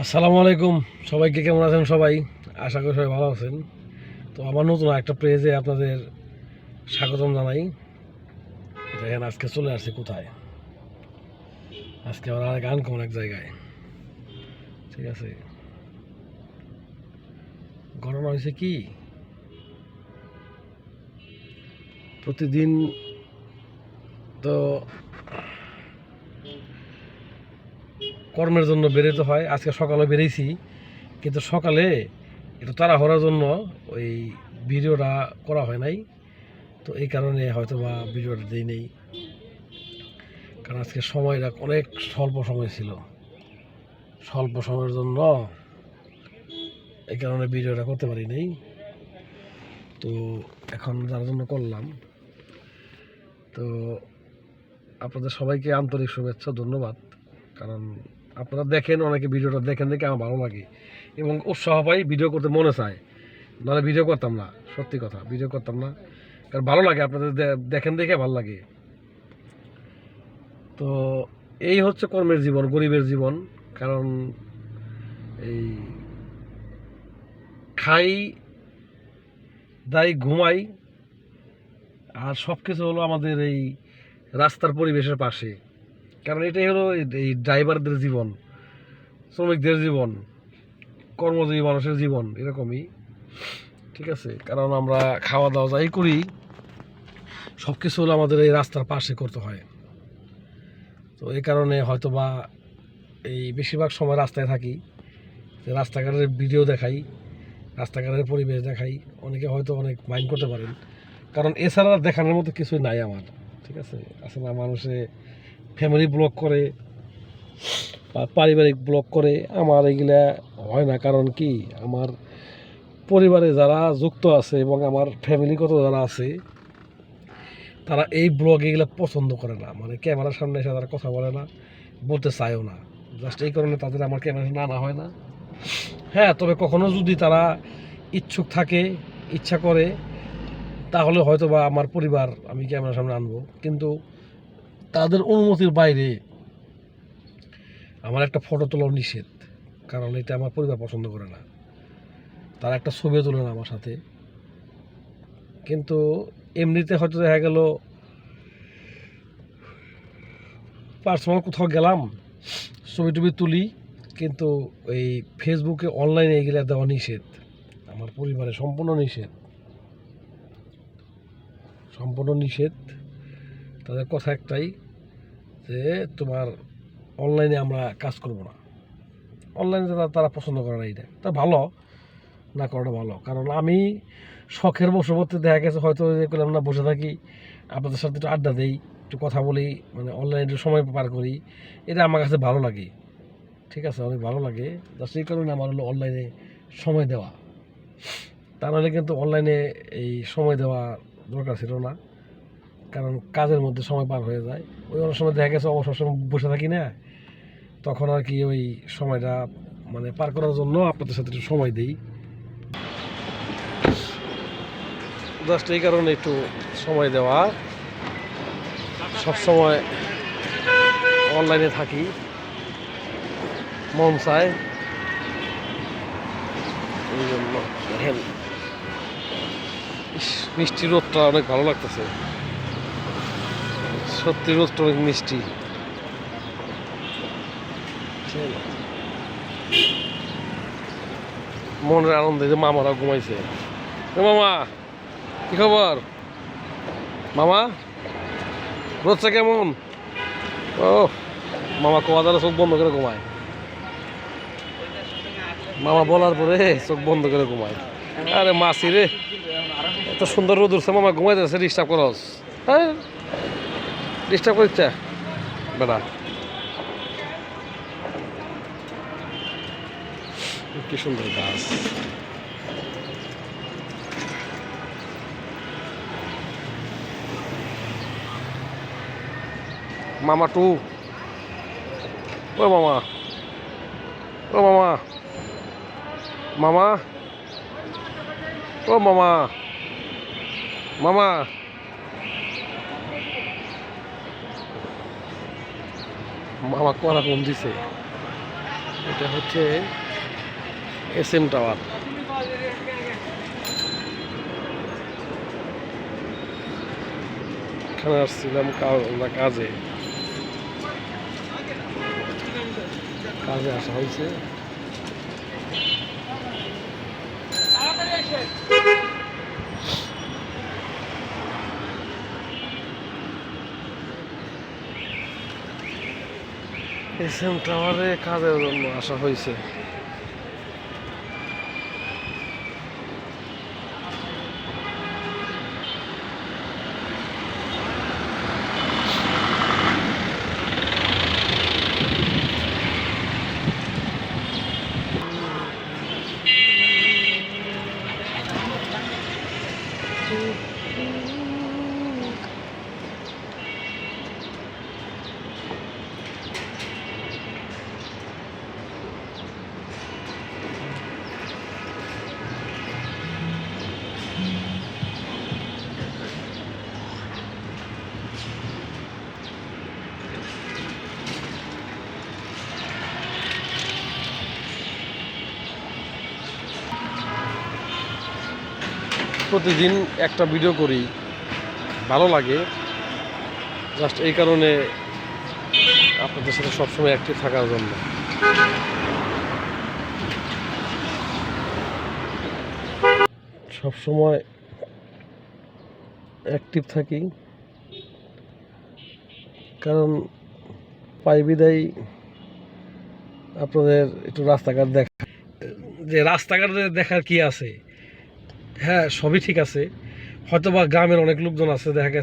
আসসালামু আলাইকুম। সবাইকে কেমন আছেন? সবাই আশা করি সবাই ভালো আছেন। তো আমার নতুন একটা পেজে আপনাদের স্বাগতম জানাই। দেখেন আজকে চলে আসছি কোথায়। আজকে আমার আরেক আনকমন এক জায়গায়। ঠিক আছে, ঘটনা হয়েছে কি, প্রতিদিন তো কর্মের জন্য বেরোতে হয়। আজকে সকালে বেরিয়েছি, কিন্তু সকালে একটু তাড়াহুড়ার জন্য ওই ভিডিওটা করা হয় নাই। তো এই কারণে হয়তো বা ভিডিওটা দিই নেই, কারণ আজকে সময়টা অনেক স্বল্প সময় ছিল। স্বল্প সময়ের জন্য এই কারণে ভিডিওটা করতে পারি নাই। তো এখন যার জন্য করলাম, তো আপনাদের সবাইকে আন্তরিক শুভেচ্ছা, ধন্যবাদ। কারণ আপনারা দেখেন, অনেকে ভিডিওটা দেখেন, দেখে আমার ভালো লাগে এবং উৎসাহ পাই, ভিডিও করতে মনে চায়। নাহলে ভিডিও করতাম না, সত্যি কথা, ভিডিও করতাম না। কারণ ভালো লাগে, আপনাদের দেখেন দেখে ভালো লাগে। তো এই হচ্ছে কর্মের জীবন, গরিবের জীবন। কারণ এই খাই দাই ঘুমাই, আর সব কিছু হলো আমাদের এই রাস্তার পরিবেশের পাশে। কারণ এটাই হলো এই ড্রাইভারদের জীবন, শ্রমিকদের জীবন, কর্মজীবী মানুষের জীবন এরকমই। ঠিক আছে, কারণ আমরা খাওয়া দাওয়া যাই করি, সব কিছু হলো আমাদের এই রাস্তার পাশে করতে হয়। তো এই কারণে হয়তো বা এই বেশিরভাগ সময় রাস্তায় থাকি, রাস্তাঘাটের ভিডিও দেখাই, রাস্তাঘাটের পরিবেশ দেখাই। অনেকে হয়তো অনেক মাইন্ড করতে পারেন, কারণ এছাড়া দেখানোর মতো কিছুই নাই আমার। ঠিক আছে, আসলে মানুষে ফ্যামিলি ব্লগ করে বা পারিবারিক ব্লগ করে, আমার এগুলা হয় না। কারণ কি, আমার পরিবারে যারা যুক্ত আছে এবং আমার ফ্যামিলিগত যারা আছে, তারা এই ব্লগ এগুলো পছন্দ করে না। মানে ক্যামেরার সামনে এসে তারা কথা বলে না, বলতে চায়ও না। জাস্ট এই কারণে তাদের আমার ক্যামেরা সামনে আনা হয় না। হ্যাঁ, তবে কখনো যদি তারা ইচ্ছুক থাকে, ইচ্ছা করে, তাহলে হয়তো বা আমার পরিবার আমি ক্যামেরার সামনে আনবো। কিন্তু তাদের অনুমতির বাইরে আমার একটা ফটো তোলা নিষেধ, কারণ এটা আমার পরিবার পছন্দ করে না। তারা একটা ছবিও তোলে না আমার সাথে। কিন্তু এমনিতে হয়তো দেখা গেল পার্সোনাল কোথাও গেলাম, ছবি টবি তুলি, কিন্তু এই ফেসবুকে অনলাইনে এগুলো দেওয়া নিষেধ। আমার পরিবারে সম্পূর্ণ নিষেধ, সম্পূর্ণ নিষেধ। তাদের কথা একটাই, যে তোমার অনলাইনে আমরা কাজ করব না। অনলাইনে তারা পছন্দ করে না। এটা তা ভালো, না করাটা ভালো। কারণ আমি শখের বশবর্তী দেখা গেছে হয়তো যে করলাম না, বসে থাকি, আপনাদের সাথে একটু আড্ডা দিই, একটু কথা বলি, মানে অনলাইনে একটু সময় পার করি, এটা আমার কাছে ভালো লাগে। ঠিক আছে, অনেক ভালো লাগে। সেই কারণে আমার হলো অনলাইনে সময় দেওয়া। তা নাহলে কিন্তু অনলাইনে এই সময় দেওয়া দরকার ছিল না, কারণ কাজের মধ্যে সময় পার হয়ে যায়। ওই অনেক সময় দেখা গেছে অবসর সময় বসে থাকি না, তখন আর কি ওই সময়টা মানে পার করার জন্য আপনাদের সাথে একটু সময় দিই। জাস্ট এই কারণে একটু সময় দেওয়া, সবসময় অনলাইনে থাকি, মন চায় এই জন্য। দেখেন মিষ্টি রোদটা অনেক ভালো লাগতেছে, সত্যি রোদটা অনেক মিষ্টি। মনের আনন্দে যে মামারা ঘুমাইছে। মামা, কি খবর? মামা, রোদটা কেমন? ও মামা কোয়া দ্বারা চোখ বন্ধ করে ঘুমায়। মামা বলার পরে চোখ বন্ধ করে ঘুমায়। আরে মাসি রে, এত সুন্দর রোদ উঠছে, মামা ঘুমাই যাচ্ছে, ডিস্টার্ব করস? হ্যাঁ, ডিস্টার্ব করছে বেটা। কি সুন্দর গাছ। মামা টু, ও মামা, ও মামা, মামা, ও মামা, মামা, মামা করা কম দিছে। এটা হচ্ছে SM টাওয়ার। এখানে আসছিলাম কাজে আসা হয়েছে। SM টাওয়ারে কাজের জন্য আসা হয়েছে। প্রতিদিন একটা ভিডিও করি, ভালো লাগে, জাস্ট এই কারণে আপনাদের সাথে সবসময় অ্যাক্টিভ থাকার জন্য। সবসময় অ্যাক্টিভ থাকি কারণ পাই বিদায় আপনাদের একটু রাস্তাঘাট যে রাস্তাঘাট দেখার কি আছে। হ্যাঁ, সবই ঠিক আছে, হয়তো বা গ্রামের অনেক লোকজন আছে দেখা গেছে